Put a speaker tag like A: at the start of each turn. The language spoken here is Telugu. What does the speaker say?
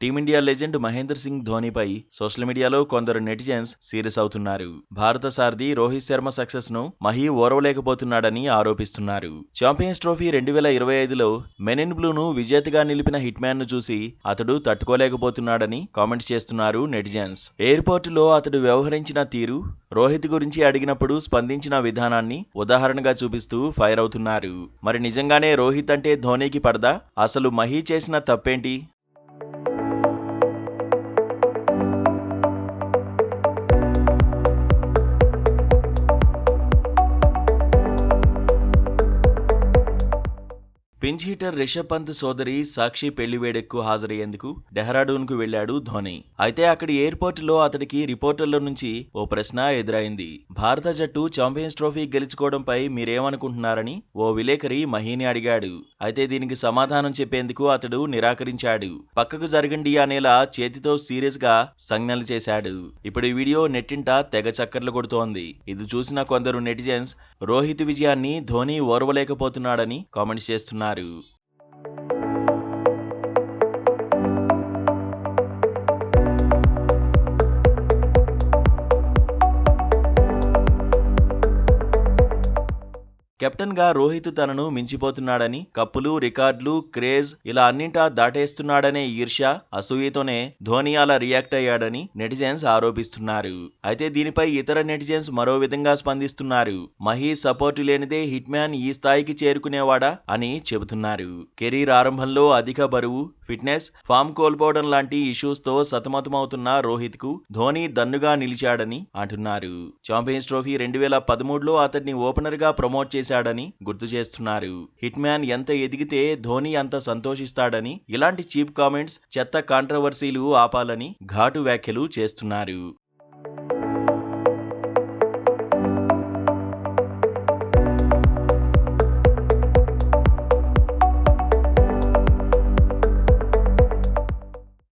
A: టీమిండియా లెజెండ్ మహేంద్ర సింగ్ ధోనీపై సోషల్ మీడియాలో కొందరు నెటిజన్స్ సీరియస్ అవుతున్నారు. భారత సారథి రోహిత్ శర్మ సక్సెస్ ను మహీ ఓర్వలేకపోతున్నాడని ఆరోపిస్తున్నారు. ఛాంపియన్స్ ట్రోఫీ 2025లో మెన్ ఇన్ బ్లూను విజేతగా నిలిపిన హిట్ మ్యాన్ ను చూసి అతడు తట్టుకోలేకపోతున్నాడని కామెంట్స్ చేస్తున్నారు నెటిజన్స్. ఎయిర్పోర్టులో అతడు వ్యవహరించిన తీరు, రోహిత్ గురించి అడిగినప్పుడు స్పందించిన విధానాన్ని ఉదాహరణగా చూపిస్తూ ఫైర్ అవుతున్నారు. మరి నిజంగానే రోహిత్ అంటే ధోనీకి పడదా? అసలు మహీ చేసిన తప్పేంటి? పించ్ హిటర్ రిషబ్ పంత్ సోదరి సాక్షి పెళ్లి వేడుకకు హాజరయ్యేందుకు డెహ్రాడూన్కు వెళ్లాడు ధోనీ. అయితే అక్కడి ఎయిర్పోర్టులో అతడికి రిపోర్టర్ల నుంచి ఓ ప్రశ్న ఎదురైంది. భారత జట్టు ఛాంపియన్స్ ట్రోఫీ గెలుచుకోవడంపై మీరేమనుకుంటున్నారని ఓ విలేకరి మహీని అడిగాడు. అయితే దీనికి సమాధానం చెప్పేందుకు అతడు నిరాకరించాడు. పక్కకు జరగండి అనేలా చేతితో సీరియస్ గా సంజ్ఞలు చేశాడు. ఇప్పుడు ఈ వీడియో నెట్టింట తెగ చక్కర్లు కొడుతోంది. ఇది చూసిన కొందరు నెటిజన్స్ రోహిత్ విజయాన్ని ధోనీ ఓర్వలేకపోతున్నాడని కామెంట్స్ చేస్తున్నారు. కెప్టెన్ గా రోహిత్ తనను మించిపోతున్నాడని, కప్పులు, రికార్డులు, క్రేజ్ ఇలా అన్నింటా దాటేస్తున్నాడనే ఈర్ష్య, అసూయతోనే ధోనీ అలా రియాక్ట్ అయ్యాడని నెటిజన్స్ ఆరోపిస్తున్నారు. అయితే దీనిపై ఇతర నెటిజన్స్ మరో విధంగా స్పందిస్తున్నారు. మహీ సపోర్టు లేనిదే హిట్ మ్యాన్ ఈ స్థాయికి చేరుకునేవాడా అని చెబుతున్నారు. కెరీర్ ఆరంభంలో అధిక బరువు, ఫిట్నెస్, ఫామ్ కోల్పోవడం లాంటి ఇష్యూస్ తో సతమతమవుతున్న రోహిత్ కు ధోనీ దన్నుగా నిలిచాడని అంటున్నారు. ఛాంపియన్స్ ట్రోఫీ 2013లో అతడిని ఓపెనర్ గా ప్రమోట్ చేశాడని గుర్తు చేస్తున్నారు. హిట్ మ్యాన్ ఎంత ఎదిగితే ధోనీ అంత సంతోషిస్తాడని, ఇలాంటి చీప్ కామెంట్స్, చెత్త కాంట్రవర్సీలు ఆపాలని ఘాటు వ్యాఖ్యలు చేస్తున్నారు.